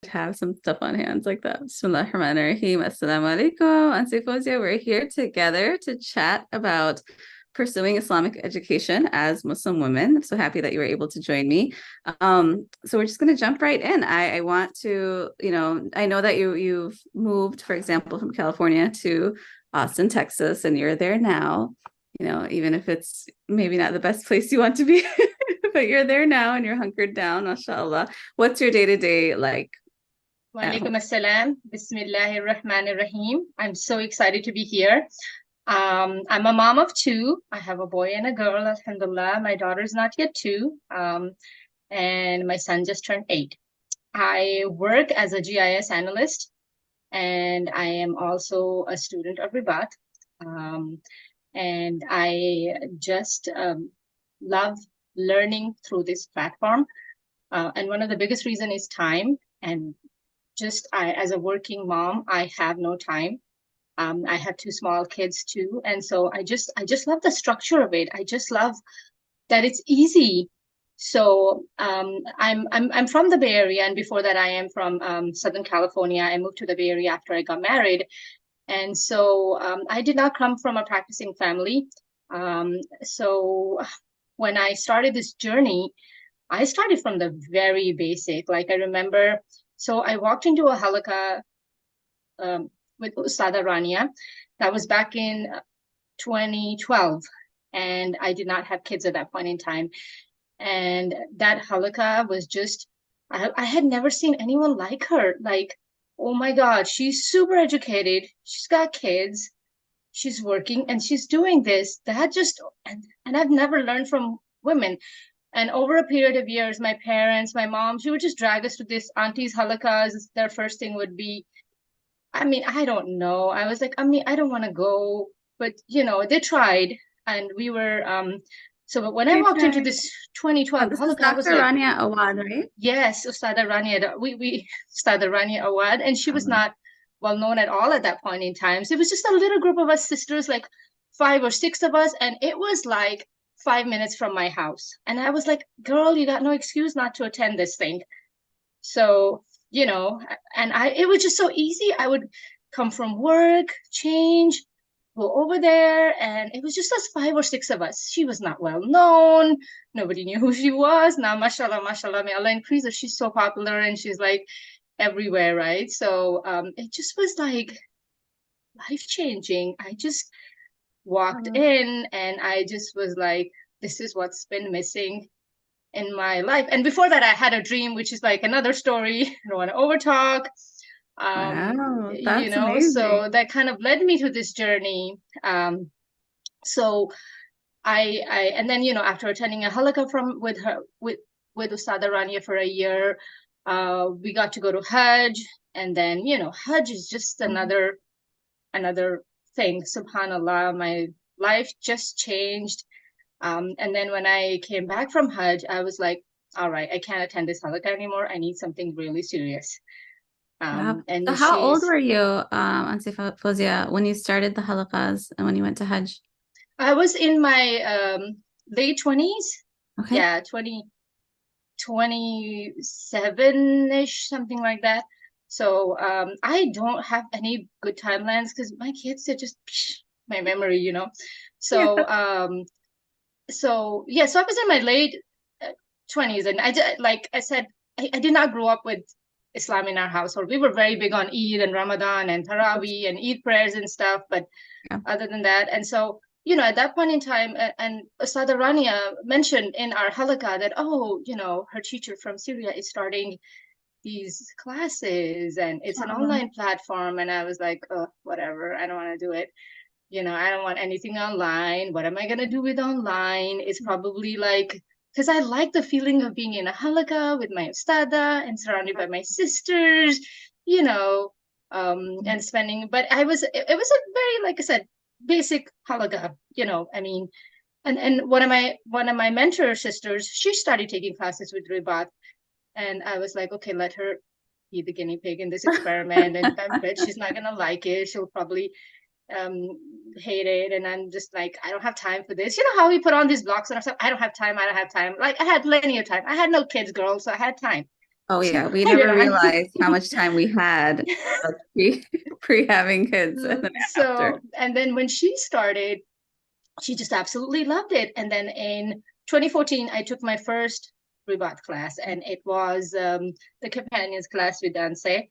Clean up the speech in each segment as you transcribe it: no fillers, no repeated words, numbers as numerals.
have some stuff on hands like that. Bismillahirrahmanirrahim. Assalamu alaikum. Auntie Fozia, we're here together to chat about pursuing Islamic education as Muslim women. I'm so happy that you were able to join me. So we're just going to jump right in. I want to, I know that you've moved, for example, from California to Austin, Texas, and you're there now. Even if it's maybe not the best place you want to be, but you're there now and you're hunkered down, mashallah. What's your day-to-day like at home? Walaikum assalam. Bismillahir Rahmanir Rahim. I'm so excited to be here. I'm a mom of two. I have a boy and a girl, alhamdulillah. My daughter's not yet two, and my son just turned 8. I work as a GIS analyst, and I am also a student of Ribaat. And I just love learning through this platform. And one of the biggest reason is time. And as a working mom, I have no time. I have 2 small kids too. And so I just love the structure of it. I just love that it's easy. So I'm from the Bay Area, and before that I am from Southern California. I moved to the Bay Area after I got married. And so I did not come from a practicing family. So when I started this journey, I started from the very basic. Like I remember, so I walked into a halakha with Ustada Rania. That was back in 2012. And I did not have kids at that point in time. And that halakha was just, I had never seen anyone like her. Like, oh my God, she's super educated. She's got kids. She's working and she's doing this. And I've never learned from women. And over a period of years, my parents, my mom, she would just drag us to this auntie's halakas. Their first thing would be, I don't know. I was like, I don't want to go. But, they tried. And we were, so when I They walked into tried. this 2012 This is halakha, I was Dr. like, Rania Awad, right? yes, Ustada Rania, Ustada Rania Awad. And she was not well known at all at that point in time. So it was just a little group of us sisters, like 5 or 6 of us. And it was like 5 minutes from my house. And I was like, girl, you got no excuse not to attend this thing. So, it was just so easy. I would come from work, change, go over there, and it was just us 5 or 6 of us. She was not well known. Nobody knew who she was. Now, mashallah, may Allah increase her. She's so popular and she's like everywhere, right? So it just was like life-changing. I just walked in and I just was like, this is what's been missing in my life. And before that, I had a dream, which is like another story. I don't want to overtalk. Wow, that's So amazing. that kind of led me to this journey. So and then, after attending a halakha with Ustada Rania for a year, we got to go to Hajj. And then, Hajj is just another thing. SubhanAllah, my life just changed. And then when I came back from Hajj, I was like, all right, I can't attend this halakha anymore. I need something really serious. Wow. So And how old she's, were you, Auntie Fozia, when you started the halakas and when you went to Hajj? I was in my late 20s. Okay. Yeah, 27-ish, something like that. So I don't have any good timelines because my kids are just my memory, Yeah. So yeah, so I was in my late 20s, and like I said, I did not grow up with Islam in our household. We were very big on Eid and Ramadan and Taraweeh and Eid prayers and stuff, but Yeah. other than that, and so at that point in time, and Sada Rania mentioned in our halakha that, oh, her teacher from Syria is starting these classes and it's an Inshallah. online platform, and I was like, oh, whatever, I don't want to do it. I don't want anything online. What am I going to do with online? It's probably like, because I like the feeling of being in a halakha with my ustada and surrounded by my sisters, you know, and spending, but it was a very, like I said, basic halakha, and one of my mentor sisters, she started taking classes with Ribaat, and I was like, okay, let her be the guinea pig in this experiment, and I bet she's not gonna like it. She'll probably um hate it, and I'm just like, I don't have time for this. You know how we put on these blocks and stuff? I don't have time. Like, I had plenty of time. I had no kids, girl, so I had time. Oh yeah, we You never know. realized how much time we had pre having kids and then after. So, and then when she started, she just absolutely loved it. And then in 2014, I took my first Ribaat class, and it was the companions class with Danse.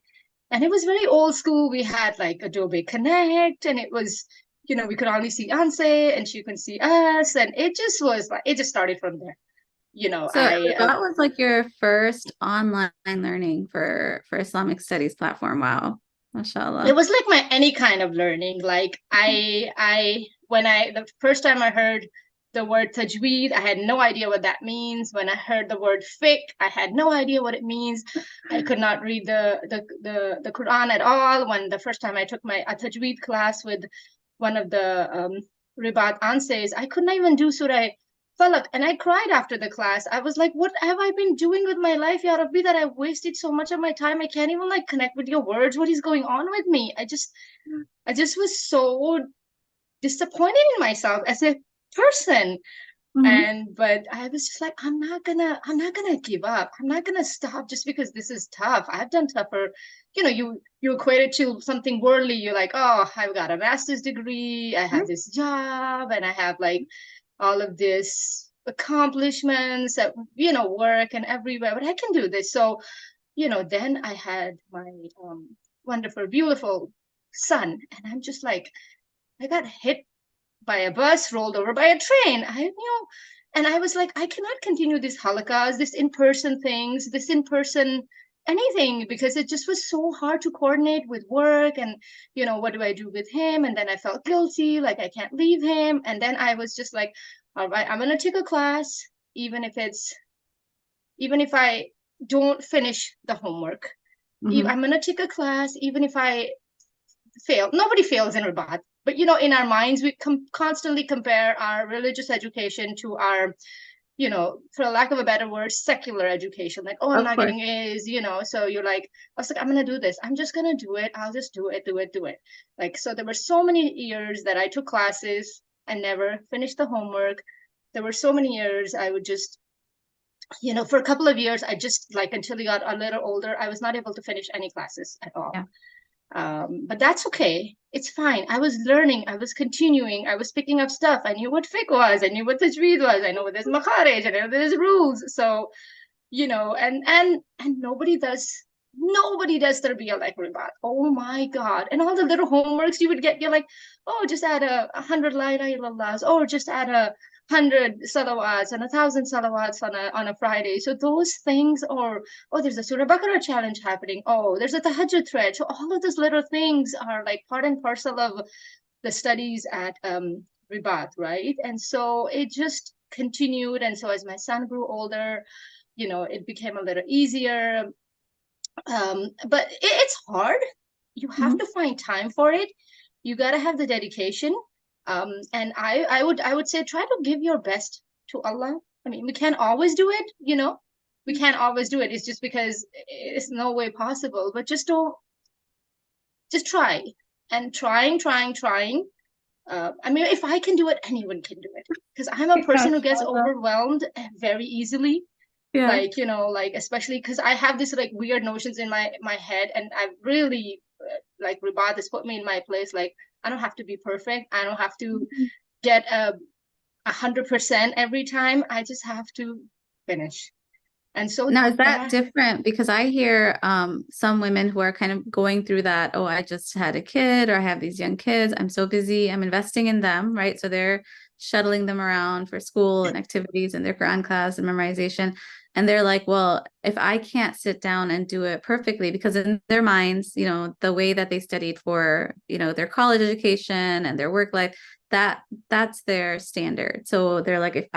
And it was very old school. We had like Adobe Connect, and it was, we could only see Anse and she could see us. And it just was like, it just started from there. So that was like your first online learning for Islamic studies platform. Wow. It MashaAllah. was like my any kind of learning. Like the first time I heard the word tajweed, I had no idea what that means. When I heard the word fiqh, I had no idea what it means. I could not read the Quran at all. When the first time I took my tajweed class with one of the Ribaat Anses, I couldn't even do Surah Falak, and I cried after the class. I was like, what have I been doing with my life, Ya Rabbi, that I've wasted so much of my time? I can't even like connect with your words. What is going on with me? I just was so disappointed in myself as a person. Mhm. But I was just like, I'm not gonna give up. I'm not gonna stop just because this is tough. I've done tougher. You equate it to something worldly. You're like, oh, I've got a master's degree, I have this job, and I have like all of this accomplishments at work and everywhere, but I can do this. So then I had my wonderful beautiful son, and I'm just like, I got hit by a bus, rolled over by a train. And I was like, I cannot continue these halakas, this in-person things, this in-person anything, because it just was so hard to coordinate with work. And what do I do with him? And then I felt guilty, like I can't leave him. And then I was just like, all right, I'm gonna take a class, even if I don't finish the homework. Mhm. I'm gonna take a class, even if I fail. Nobody fails in Rabat, but in our minds, we constantly compare our religious education to our, for lack of a better word, secular education. Like, oh, I'm Of not course. getting A's, So you're like, I was like, I'm gonna do this. I'm just gonna do it. I'll just do it, do it, do it. Like, so there were so many years that I took classes and never finished the homework. There were so many years I would just, for a couple of years, I just like until he got a little older, I was not able to finish any classes at all. Yeah. But that's okay. It's fine. I was learning. I was continuing. I was picking up stuff. I knew what fiqh was. I knew what tajweed was. I know what there's makharij. I know there's rules. So, and nobody does tarbiyah like Ribat. Oh my God. And all the little homeworks you would get, you're like, oh, just add 100 la ilaha illallahs, or just add 100 salawats and 1,000 salawats on a Friday. So those things, or oh, there's a Surah Baqarah challenge happening. Oh, there's a tahajjud thread. So all of those little things are like part and parcel of the studies at Ribat, right? And so it just continued. And so as my son grew older, it became a little easier. But it's hard. You have Mhm. to find time for it. You got to have the dedication. And I would say try to give your best to Allah. I mean, we can't always do it. We can't always do it. It's just because it's no way possible. But just don't, just try. And trying. I mean, if I can do it, anyone can do it. Because I'm a person who gets MashaAllah. overwhelmed very easily. Yeah. Like, like especially because I have this like weird notions in my head, and I've really like Ribat has put me in my place. Like, I don't have to be perfect. I don't have to get 100% every time. I just have to finish. And so Now, is that that different? Because I hear some women who are kind of going through that, oh, I just had a kid or I have these young kids. I'm so busy. I'm investing in them, right? So they're shuttling them around for school and activities and their Quran class and memorization. And they're like, well, if I can't sit down and do it perfectly, because in their minds, the way that they studied for, their college education and their work life, that's their standard. So they're like, if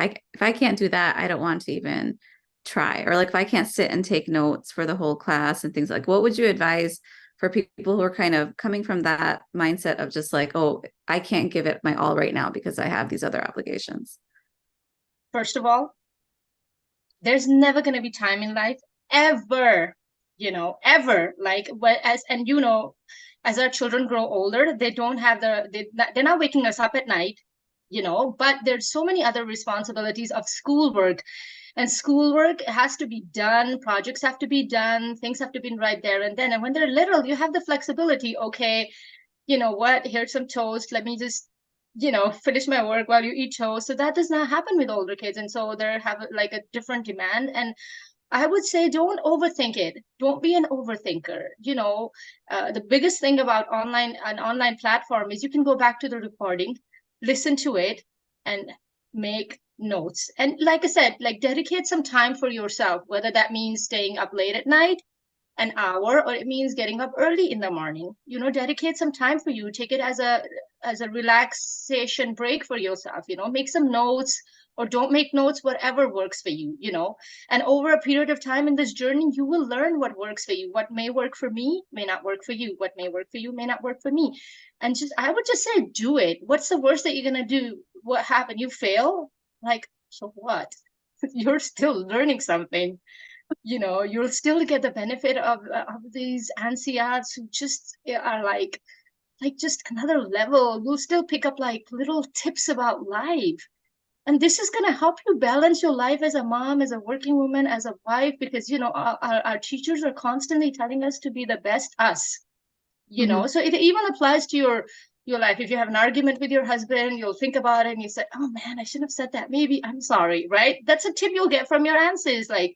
I can't do that, I don't want to even try. Or like if I can't sit and take notes for the whole class and things like, what would you advise for people who are kind of coming from that mindset of just like, oh, I can't give it my all right now because I have these other obligations? first of all, there's never going to be time in life ever, ever like what as and as our children grow older, they don't have they're not waking us up at night, but there's so many other responsibilities of schoolwork, And schoolwork has to be done, projects have to be done, things have to be right there and then. And when they're little, you have the flexibility. Okay, you know what, here's some toast, let me just, you know, finish my work while you eat toast. So that does not happen with older kids, and so they have like a different demand. And I would say don't overthink it. Don't be an overthinker. You know, the biggest thing about an online platform is you can go back to the recording, listen to it, and make notes. And like I said, like dedicate some time for yourself, whether that means staying up late at night, an hour, or it means getting up early in the morning. You know, dedicate some time for you. Take it as a relaxation break for yourself. You know, make some notes or don't make notes, whatever works for you, you know. And over a period of time in this journey, you will learn what works for you. What may work for me may not work for you. What may work for you may not work for me. And just, I would just say, do it. What's the worst that you're going to do? What happened? You fail? Like, so what? You're still learning something. You know, you'll still get the benefit of these anciats who just are like just another level. You'll still pick up like little tips about life. And this is going to help you balance your life as a mom, as a working woman, as a wife, because, you know, our teachers are constantly telling us to be the best us, you know. So it even applies to your life. If you have an argument with your husband, you'll think about it and you say, oh man, I shouldn't have said that. Maybe I'm sorry, right? That's a tip you'll get from your aunts. Like,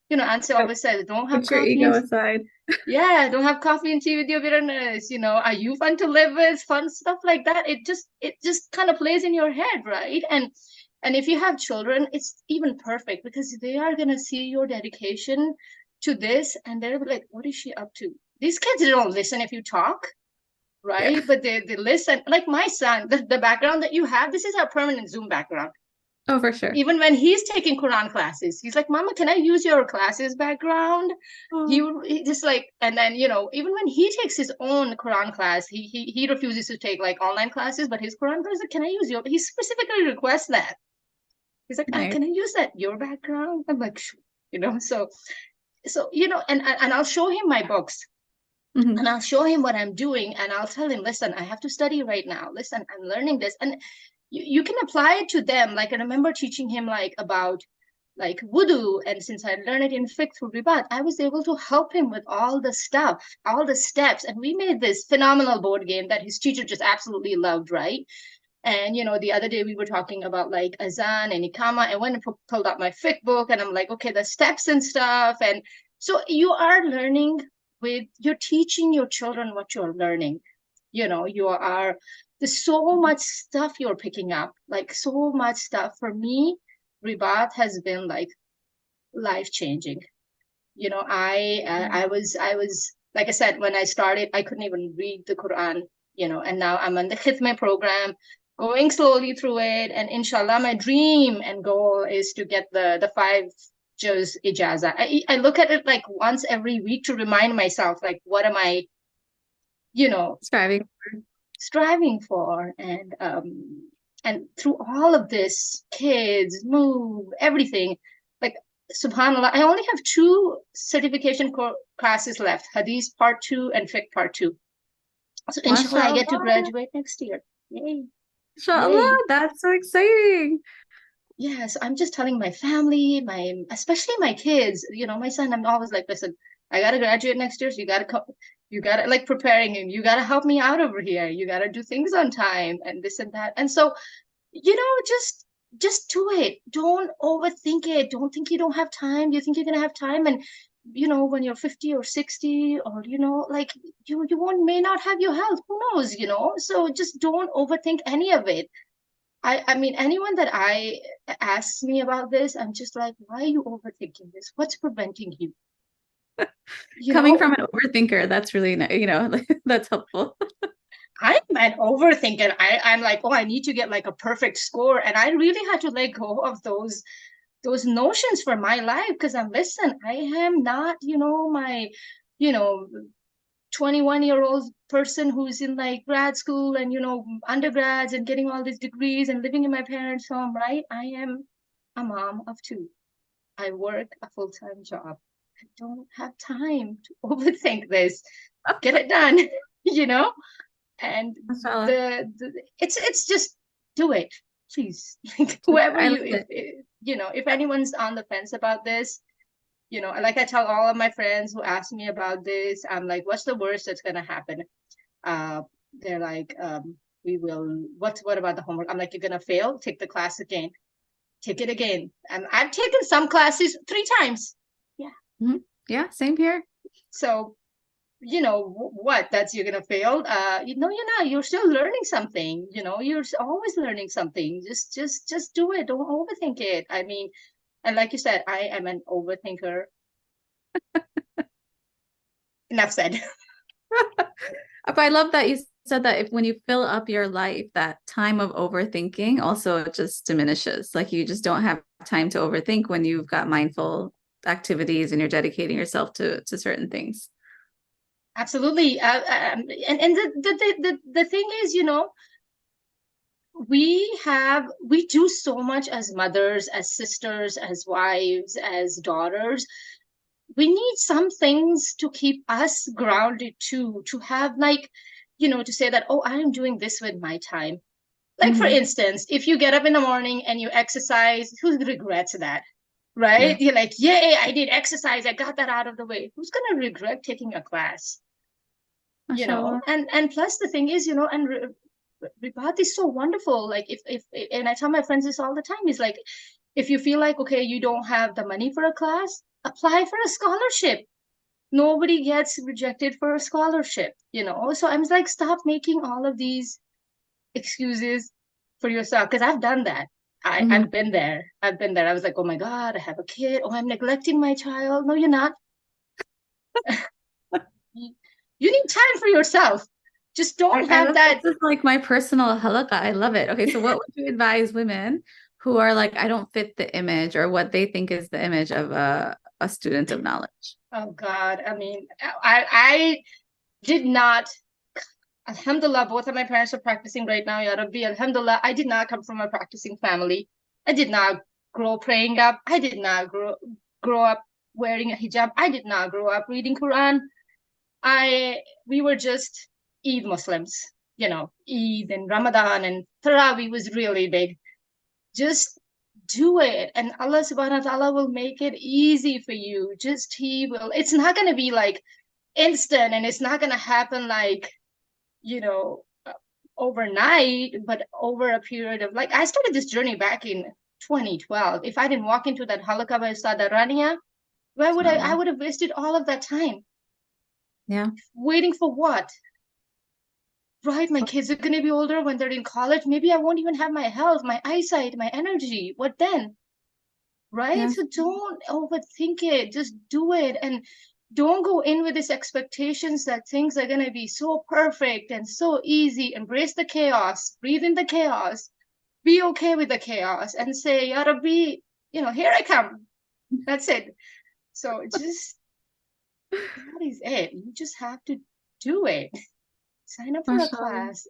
you know, Auntie always says, don't have Put your coffee ego and aside. yeah, don't have coffee and tea with your bitterness. You know, are you fun to live with? Fun stuff like that. It just kind of plays in your head, right? And if you have children, it's even perfect because they are gonna see your dedication to this, and they're like, what is she up to? These kids don't listen if you talk, Yeah. right? But they listen. Like my son, the background that you have, this is our permanent Zoom background. Oh, for sure. Even when he's taking Quran classes, he's like, Mama, can I use your classes background? Oh, He just like, and then, you know, even when he takes his own Quran class, he refuses to take like online classes, but his Quran class, like, can I use your, he specifically requests that. He's like, nice. can I use that, your background? I'm like, sure. You know, so, you know, and I'll show him my books and I'll show him what I'm doing and I'll tell him, listen, I have to study right now. Listen, I'm learning this. And you can apply it to them. Like, I remember teaching him like about like wudu. And since I learned it in fiqh through Ribaat, I was able to help him with all the stuff, all the steps. And we made this phenomenal board game that his teacher just absolutely loved, right? And, you know, the other day we were talking about like azan and ikama. I went and pulled out my fiqh book and I'm like, okay, the steps and stuff. And so you are learning you're teaching your children what you're learning. You know, there's so much stuff you're picking up, like so much stuff. For me, Ribat has been like life changing. You know, I was like I said, when I started, I couldn't even read the Quran, you know, and now I'm on the Khidmah program, going slowly through it. And inshallah, my dream and goal is to get the five juz ijaza. I look at it like once every week to remind myself, like, what am I, you know, Striving. striving for? And through all of this, kids, move, everything, like subhanallah, I only have two certification classes left, hadith part 2 and fiqh part 2. So inshallah I get to MashaAllah. graduate next year. Yay. MashaAllah. Yay. That's so exciting. Yes, I'm just telling my family, especially my kids, you know, my son, I'm always like, listen, I gotta graduate next year, so you gotta like preparing him, you gotta help me out over here, you gotta do things on time and this and that. And so, you know, just do it. Don't overthink it. Don't think you don't have time. You think you're gonna have time, and you know, when you're 50 or 60, or you know, like you won't may not have your health. Who knows, you know? So just don't overthink any of it. I mean, anyone that I asks me about this, I'm just like, why are you overthinking this? What's preventing you? You Coming know, from an overthinker, that's really, that's helpful. I'm an overthinker. I'm like, oh, I need to get like a perfect score. And I really had to let go of those notions for my life because listen, I am not, you know, my, you know, 21-year-old person who's in like grad school and, you know, undergrads and getting all these degrees and living in my parents' home, right? I am a mom of two. I work a full-time job. I don't have time to overthink this. Get it done, you know? And MashaAllah. it's just do it, please. Like whoever I you love it. if anyone's on the fence about this, like I tell all of my friends who ask me about this, I'm like, what's the worst that's gonna happen? They're like, what about the homework? I'm like, you're gonna fail, take the class again, take it again. And I've taken some classes 3 times. Yeah. Mm-hmm. Yeah, same here. So, what? That's you're gonna fail. You're not. You're still learning something. You're always learning something. Just do it. Don't overthink it. I mean, and like you said, I am an overthinker. Enough said. But I love that you said that when you fill up your life, that time of overthinking also just diminishes. Like you just don't have time to overthink when you've got mindful activities and you're dedicating yourself to certain things. Absolutely. And the thing is, we do so much as mothers, as sisters, as wives, as daughters. We need some things to keep us grounded too, to have like, to say that, oh, I am doing this with my time. Like, for Mm-hmm. instance, if you get up in the morning and you exercise, who regrets that? Yeah. Right? You're like, yay, I did exercise. I got that out of the way. Who's going to regret taking a class? Mashallah. And plus the thing is, and Ribaat is so wonderful. Like if and I tell my friends this all the time, is like, if you feel like, okay, you don't have the money for a class, apply for a scholarship. Nobody gets rejected for a scholarship. So I'm like, stop making all of these excuses for yourself, because I've done that. Mm-hmm. I've been there. I was like, oh my God, I have a kid. Oh, I'm neglecting my child. No, you're not. You need time for yourself. Just don't I have love that. this is like my personal halakha. I love it. Okay, so what would you advise women who are like, I don't fit the image or what they think is the image of a student of knowledge? Oh God, I mean, I did not. Alhamdulillah, both of my parents are practicing right now. Ya Rabbi, Alhamdulillah, I did not come from a practicing family. I did not grow praying up. I did not grow up wearing a hijab. I did not grow up reading Quran. We were just Eid Muslims, Eid and Ramadan and Tarawih was really big. Just do it, and Allah subhanahu wa ta'ala will make it easy for you. Just He will. It's not going to be like instant, and it's not going to happen like, you know, overnight, but over a period of, like, I started this journey back in 2012. If I didn't walk into that halakha by Ustad Rania, I Inshallah. would have wasted all of that time. Yeah. Waiting for what? Right, my kids are going to be older when they're in college. Maybe I won't even have my health, my eyesight, my energy. What then? Right? Yeah. So don't overthink it. Just do it. And don't go in with these expectations that things are going to be so perfect and so easy. Embrace the chaos, breathe in the chaos, be okay with the chaos, and say, Ya Rabbi, here I come. That's it. So just, that is it. You just have to do it. Sign up for a Mashallah. class.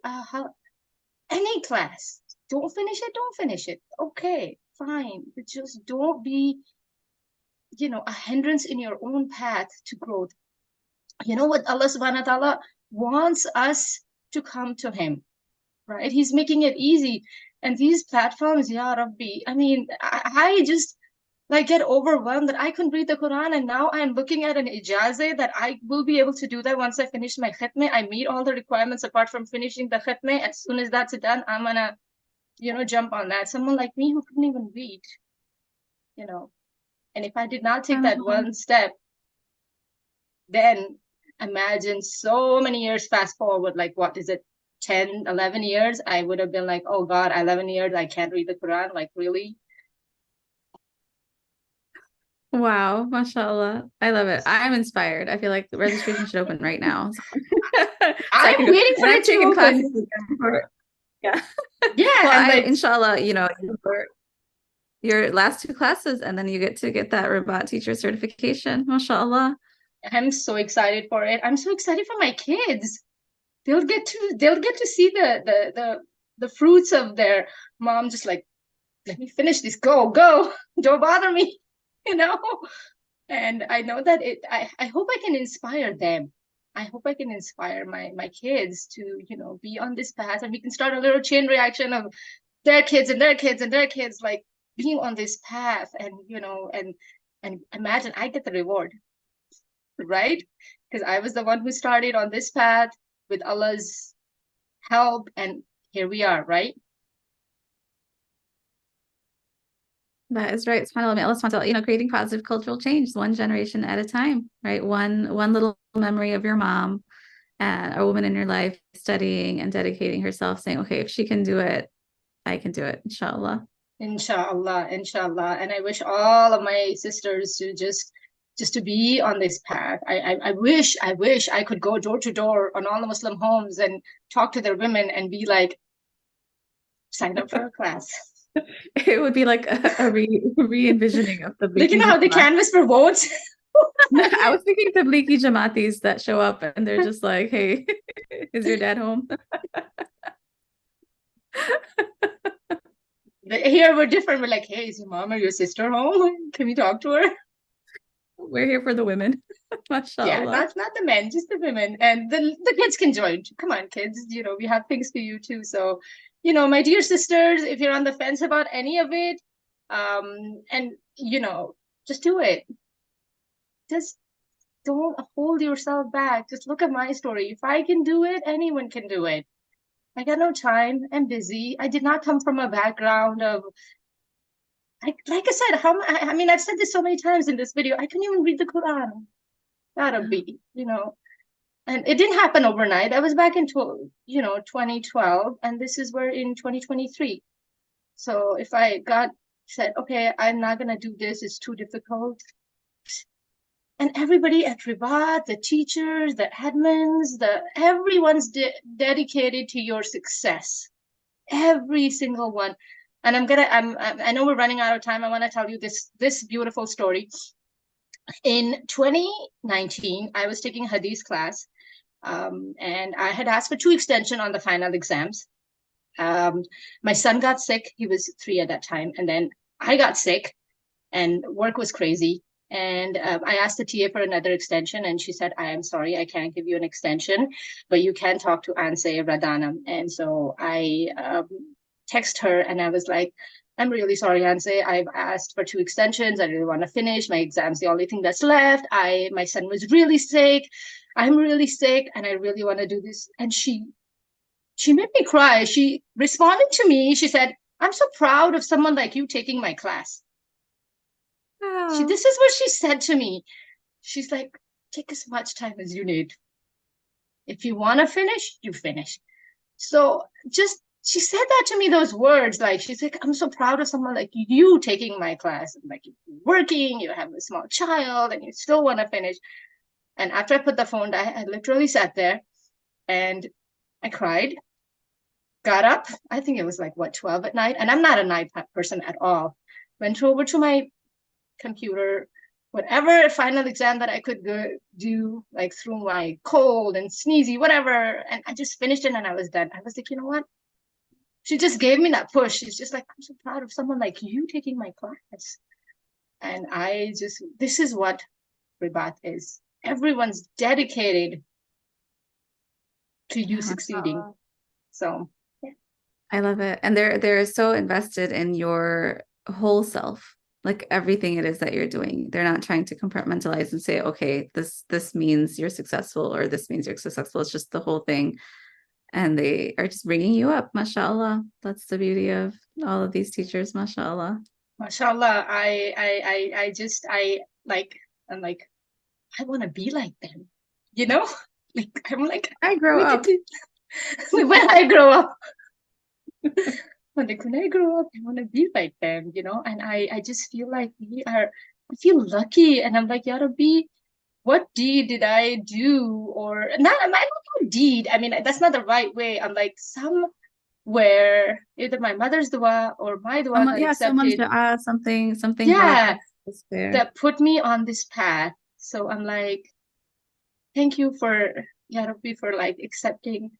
Any class. Don't finish it. Okay, fine. But just don't be, a hindrance in your own path to growth. You know what? Allah subhanahu wa ta'ala wants us to come to Him, right? He's making it easy. And these platforms, Ya Rabbi, I mean, I just like get overwhelmed that I couldn't read the Quran, and now I'm looking at an ijazah that I will be able to do that once I finish my khatme. I meet all the requirements apart from finishing the khatme. As soon as that's done, I'm gonna, jump on that. Someone like me who couldn't even read, you know. And if I did not take that SubhanAllah. one step, then imagine so many years fast forward, like what is it, 10, 11 years, I would have been like, oh God, 11 years, I can't read the Quran. Like, really? Wow, mashallah. I love it. I'm inspired. I feel like the registration should open right now. So I can I'm go. waiting for And I'm it to taking classes open. for, yeah. Yeah, Well, and like, inshallah, your last two classes, and then you get to get that Rabat teacher certification. MashaAllah. I'm so excited for it. I'm so excited for my kids. They'll get to see the fruits of their mom, just like, let me finish this. Go. Don't bother me, you know? And I know that I hope I can inspire them. I hope I can inspire my kids to, be on this path, and we can start a little chain reaction of their kids and their kids and their kids. Like, being on this path, and and imagine I get the reward, right? Because I was the one who started on this path with Allah's help, and here we are, right? That is right. SubhanAllah, may Allah subhanahu wa ta'ala, creating positive cultural change one generation at a time, right? One little memory of your mom, a woman in your life studying and dedicating herself, saying, okay, if she can do it, I can do it, inshallah. Inshallah, inshallah. And I wish all of my sisters to just to be on this path. I wish I could go door to door on all the Muslim homes and talk to their women and be like, sign up for a class. It would be like a re-envisioning of the Like, how they canvas for votes. I was thinking Tablighi Jamatis that show up and they're just like, hey, is your dad home? Here we're different. We're like, hey, is your mom or your sister home? Can we talk to her? We're here for the women. Mashallah. Yeah, not the men, just the women. And the kids can join. Come on, kids. We have things for you too. So, my dear sisters, if you're on the fence about any of it, and just do it. Just don't hold yourself back. Just look at my story. If I can do it, anyone can do it. I got no time. I'm busy. I did not come from a background of, like I said, I've said this so many times in this video. I couldn't even read the Quran. Gotta be, and it didn't happen overnight. I was back in 2012, and this is where in 2023. So if I said, okay, I'm not gonna do this, it's too difficult. And everybody at Ribaat, the teachers, the admins, everyone's dedicated to your success. Every single one. And I know we're running out of time. I want to tell you this beautiful story. In 2019, I was taking Hadith class, and I had asked for 2 extension on the final exams. My son got sick. He was 3 at that time. And then I got sick, and work was crazy. And I asked the TA for another extension, and she said, I am sorry, I can't give you an extension, but you can talk to Anse Radana. And so I text her, and I was like, I'm really sorry, Anse. I've asked for 2 extensions. I really want to finish. My exam's the only thing that's left. My son was really sick. I'm really sick, and I really want to do this. And she made me cry. She responded to me. She said, I'm so proud of someone like you taking my class. This is what she said to me. She's like, take as much time as you need. If you want to finish, you finish. So she said that to me, those words. Like, she's like, I'm so proud of someone like you taking my class. And like, you're working, you have a small child, and you still want to finish. And after I put the phone down, I literally sat there and I cried, got up. I think it was like, 12 at night. And I'm not a night person at all. Went over to my computer, whatever final exam that I could do, like through my cold and sneezy, whatever. And I just finished it, and I was done. I was like, you know what? She just gave me that push. She's just like, I'm so proud of someone like you taking my class. And this is what Ribaat is. Everyone's dedicated to you succeeding. So, yeah. I love it. And they're so invested in your whole self. Like everything it is that you're doing. They're not trying to compartmentalize and say, okay, this means you're successful or this means you're successful. It's just the whole thing. And they are just bringing you up. MashaAllah. That's the beauty of all of these teachers. MashaAllah. MashaAllah. I'm like, I want to be like them. Like, I'm like, I grow up. When I grow up. Like, when I grow up, I want to be like them, and I just feel like I feel lucky. And I'm like, Ya Rabbi, what deed did I do? Or not, I might not do deed. I mean, that's not the right way. I'm like, somewhere, either my mother's dua or my dua got accepted. Someone's dua, something. Yeah, that put me on this path. So I'm like, thank you for, Ya Rabbi, for like accepting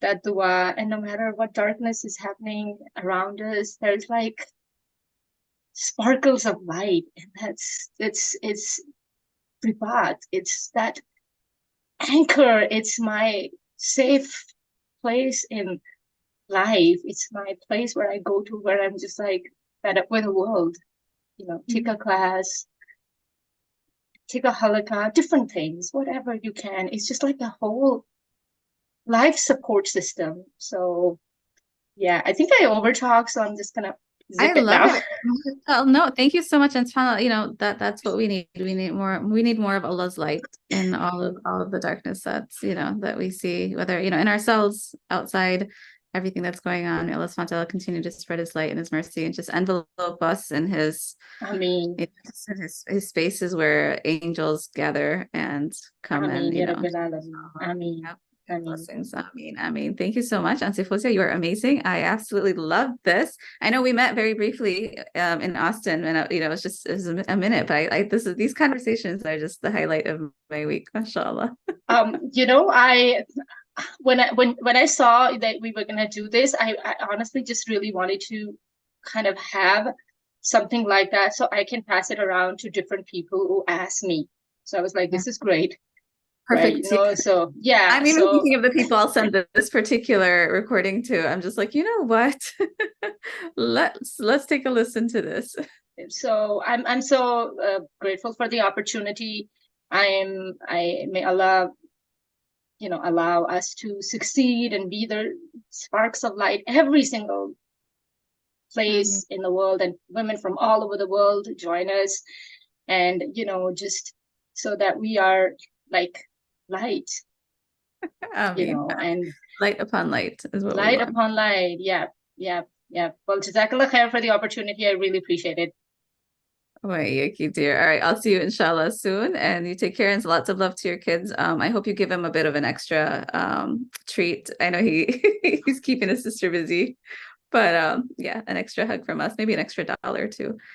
that dua. And no matter what darkness is happening around us, there's like sparkles of light, and it's Ribaat. It's that anchor. It's my safe place in life. It's my place where I go to, where I'm just like, fed up with the world, take a class, take a halakha, different things, whatever you can. It's just like a whole life support system. So yeah, I think I overtalk, so I'm just gonna zip I it love now. it. Oh no, thank you so much. And subhanAllah, that's what we need. We need more of Allah's light in all of the darkness that we see, whether, in ourselves, outside, everything that's going on. May Allah subhanahu wa ta'ala continue to spread his light and his mercy and just envelope us in his I mean, his spaces where angels gather and I come and, mean, Ya Rabbil Alameen. I mean, yeah, I mean, blessings. I mean, thank you so much, Auntie Fozia. You are amazing. I absolutely love this. I know we met very briefly in Austin, and it was a minute, but these conversations are just the highlight of my week, mashallah. I when I saw that we were gonna do this, I honestly just really wanted to kind of have something like that so I can pass it around to different people who ask me. So I was like, Yeah, this is great, right? perfect. Yeah. So yeah, I'm even so thinking of the people I'll send this particular recording to. I'm just like, you know what? Let's take a listen to this. I'm so grateful for the opportunity. I may Allah, allow us to succeed and be the sparks of light every single Ameen. place in the world, and women from all over the world join us, and just so that we are like light, Ameen. and Light upon light is what we light want. upon light. Yeah, yeah, yeah. Well, jazakallah khair for the opportunity. I really appreciate it. Right, Yuki dear. All right, I'll see you inshallah soon. And you take care and lots of love to your kids. I hope you give him a bit of an extra treat. I know he's keeping his sister busy, but yeah, an extra hug from us, maybe an extra dollar too.